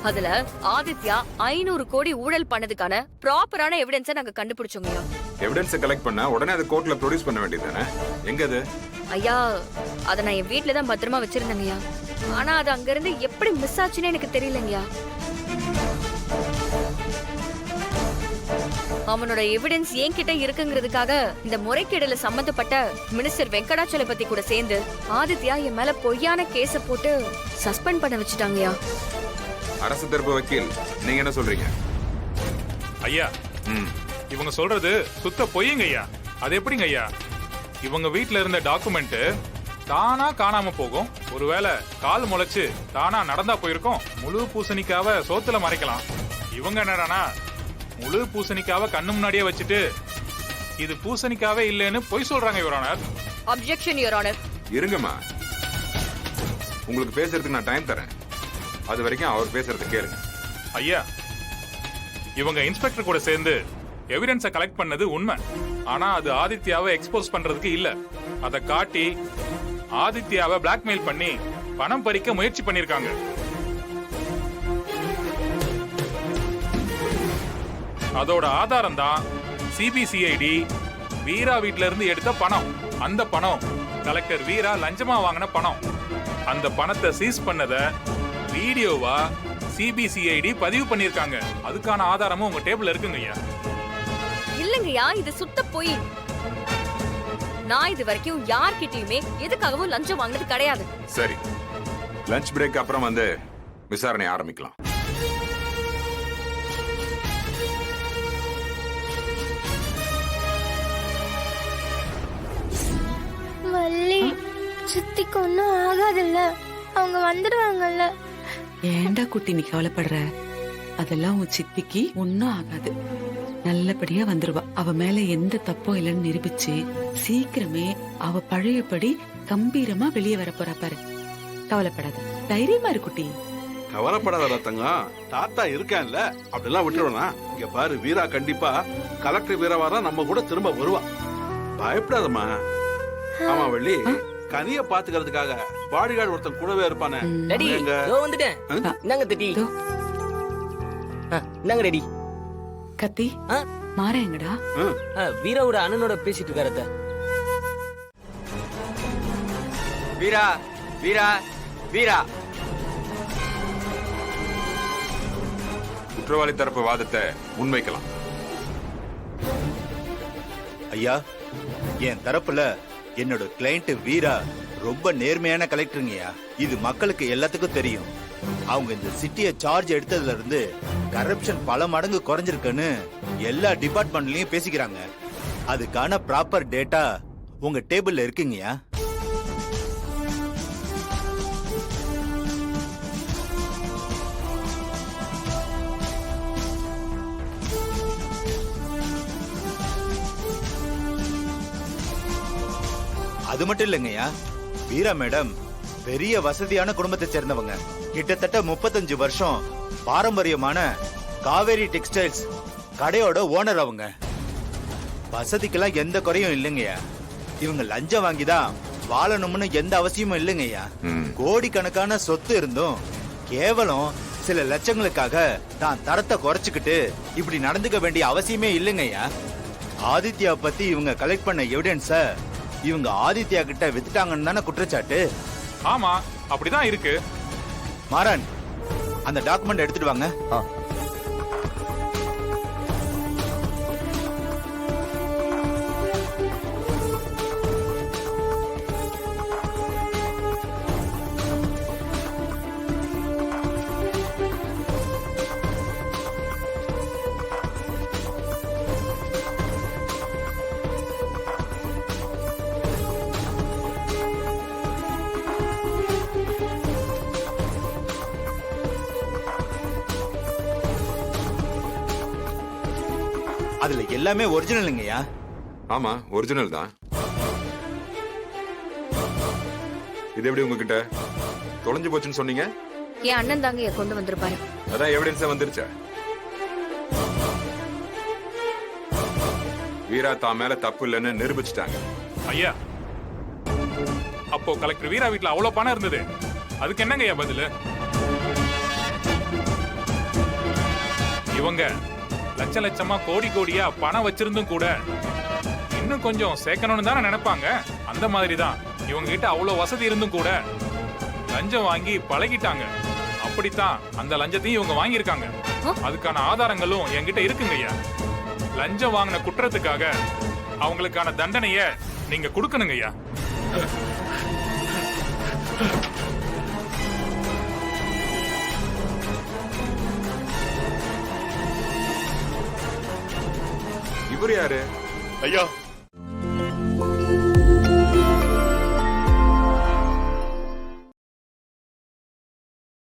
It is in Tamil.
அதுல ஆதித்யா 500 கோடி ஊழல் பண்ணதுக்கான ப்ராப்பரான எவிடன்ஸை நாங்க கண்டுபிடிச்சோங்கய்யா. எவிடன்ஸ் கலெக்ட் பண்ணா உடனே அதை கோர்ட்ல ப்ரொடியூஸ் பண்ண வேண்டியதானே? எங்க அது? ஐயா, அத நான் என் வீட்ல தான் பத்திரமா வச்சிருந்தேங்கய்யா. ஆனா அது அங்க இருந்து எப்படி மிஸ் ஆச்சுன்னு எனக்கு தெரியலங்கய்யா. அவனோட எவிடன்ஸ் என்கிட்ட இருக்குங்கிறதுக்காக இந்த முறைகேடுல சம்பந்தப்பட்ட மினிஸ்டர் வெங்கடாச்சலபதி கூட சேர்ந்து ஆதித்யா என் மேல பொய்யான கேஸ போட்டு சஸ்பெண்ட் பண்ண வச்சுட்டாங்கய்யா. அரசு தரப்பு வக்கீல், நீங்க என்ன சொல்றீங்க? ஐயா, இவங்க சொல்றது சுத்த பொய்யுங்க ஐயா. அது எப்படிங்க ஐயா? இவங்க வீட்ல இருந்த டாக்குமெண்ட் தானா காணாம போகும். ஒருவேளை கால் முளைச்சு தானா நடந்தா போயிருக்கும். முழு பூசணிக்காவ சோத்துல மறைக்கலாம். இவங்க என்னடானா முழு பூசணிக்காவ கண்ணு முன்னாடியே வச்சுட்டு இது பூசணிக்காவே இல்லைன்னு பொய் சொல்றாங்க your honour. Objection your honour. இருங்கம்மா, உங்களுக்கு பேசுறதுக்கு நான் டைம் தரேன். அது வரைக்கும் அவர் பேசுறத கேளுங்க. ஐயா, இவங்க இன்ஸ்பெக்டர் கூட சேர்ந்து எவிடன்ஸை கலெக்ட் பண்ணது உண்மை. ஆனா அது ஆதித்யாவை எக்ஸ்போஸ் பண்றதுக்கு இல்ல. அதை காட்டி ஆதித்யாவை பிளாக்மெயில் பண்ணி பணம் பறிக்க முயற்சி பண்ணிருக்காங்க. அதோட ஆதாரம் தான் சிபிசிஐடி வீரா வீட்ல இருந்து எடுத்த பணம். அந்த பணம் கலெக்டர் வீரா லஞ்சமா வாங்கின பணம். அந்த பணத்தை சீஸ் பண்ணத வீடியோவா சிபிசிஐடி பதிவு பண்ணிருக்காங்க. அதுக்கான ஆதாரமும் உங்க டேபிள்ல இருக்குங்க ஐயா. இல்லங்கய்யா, இது சுத்த பொய். நான் இது வரைக்கும் யார்கிட்டயுமே எதுக்காகவும் லஞ்சம் வாங்கினது கிடையாது. சரி, லஞ்ச் பிரேக் அப்புறம் வந்து விசாரணை ஆரம்பிக்கலாம். வள்ளி, சித்திக்கு ஒன்னும் ஆகாதுல்ல? அவங்க வந்துடுவாங்கல்ல? ஏண்டா குட்டி நீ கவலைப்படுற? அதெல்லாம் உன் சித்திக்கு ஒன்னும் ஆகாது. நல்லபடியா வந்துருவா. அவ மேல எந்த தப்பும் இல்லைன்னு நிரூபிச்சு சீக்கிரமே அவ பழையபடி கம்பீரமா வெளியே வர போறா பாரு. கவலைப்படாத, தைரியமா இரு குட்டி. கவலைப்படாத ரத்தங்கம், தாத்தா இருக்கேன்ல, அப்படிலாம் விட்டுருவா. இங்க பாரு, வீரா கண்டிப்பா கலெக்டர் வீரவாரா நம்ம கூட திரும்ப வருவா. பயப்படாதம்மா. ஆமா வள்ளி, கனிய பாத்துக்கிறதுக்காக பாடிகார்டு ஒருத்தன் கூடவே இருப்பானே. ரெடி, இதோ வந்துட்டேன். என்னங்க திட்டி? என்னங்க ரெடி? கத்தி மாற எங்கடா? வீராவோட அண்ணனோட பேசிட்டு இருக்காரு. வீரா வீரா வீரா. குற்றவாளி தரப்பு வாதத்தை முன்வைக்கலாம். ஐயா, என் தரப்புல என்னோட கிளைண்ட் வீரா ரொம்ப நேர்மையான கலெக்டருங்கய்யா. இது மக்களுக்கு எல்லாத்துக்கும் தெரியும். அவங்க இந்த சிட்டியை சார்ஜ் எடுத்ததுல இருந்து கரப்ஷன் பல மடங்கு குறைஞ்சிருக்குன்னு எல்லா டிபார்ட்மெண்ட்லயும் பேசிக்கிறாங்க. அதுக்கான ப்ராப்பர் டேட்டா உங்க டேபிள்ல இருக்குங்கய்யா. அது மட்டும் இல்லைங்கய்யா, வீரா மேடம் பெரிய வசதியான குடும்பத்தை சேர்ந்தவங்க. கிட்டத்தட்ட 35 வருஷம் பாரம்பரியமான காவேரி டெக்ஸ்டைல்ஸ் கடையோட ஓனர் அவங்க. வசதிக்கெல்லாம் எந்த குறையும் இல்லைங்கய்யா. இவங்க லஞ்சம் வாங்கிதான் வாழணும்னு எந்த அவசியமும் இல்லைங்கய்யா. கோடிக்கணக்கான சொத்து இருந்தும் கேவலம் சில லட்சங்களுக்காக தான் தரத்தை குறைச்சுக்கிட்டு இப்படி நடந்துக்க வேண்டிய அவசியமே இல்லைங்கய்யா. ஆதித்யா பத்தி இவங்க கலெக்ட் பண்ண எவிடன்ஸ இவங்க ஆதித்யா கிட்ட வித்துட்டாங்கன்னு தானே குற்றச்சாட்டு? ஆமா, அப்படிதான் இருக்கு. மாறன், அந்த டாக்குமெண்ட் எடுத்துட்டு வாங்க. அதுல எல்லாமே ஒரிஜினலுங்கய்யா. ஆமா, ஒரிஜினல் தான். இது எப்படி உங்ககிட்ட தொலைஞ்சு போச்சுன்னு சொன்னீங்க? என் அண்ணன் தாங்க கொண்டு வந்திருப்பாரு. அதான் எவிடன்ஸா வந்துருச்சா? வீரா தான் மேல தப்பு இல்லைன்னு நிரூபிச்சுட்டாங்க. ஐயா, அப்போ கலெக்டர் வீரா வீட்ல அவ்வளவு பணம் இருந்தது, அதுக்கு என்னங்க ஐயா பதிலு? இவங்க லட்ச லட்சமா கோடி கோடியா பணம் வச்சிருந்தும் கூட இன்னும் கொஞ்சம் சேர்க்கணும்னு தானே நினைப்பாங்க. அந்த மாதிரி தான் இவங்க கிட்ட அவ்வளவு வசதி இருந்தும் கூட லஞ்சம் வாங்கி பழகிட்டாங்க. அப்படித்தான் அந்த லஞ்சத்தையும் இவங்க வாங்கியிருக்காங்க. அதுக்கான ஆதாரங்களும் என்கிட்ட இருக்குங்க ஐயா. லஞ்சம் வாங்கின குற்றத்துக்காக அவங்களுக்கான தண்டனைய நீங்க கொடுக்கணுங்க ஐயா. இவர் யாரு? ஐயா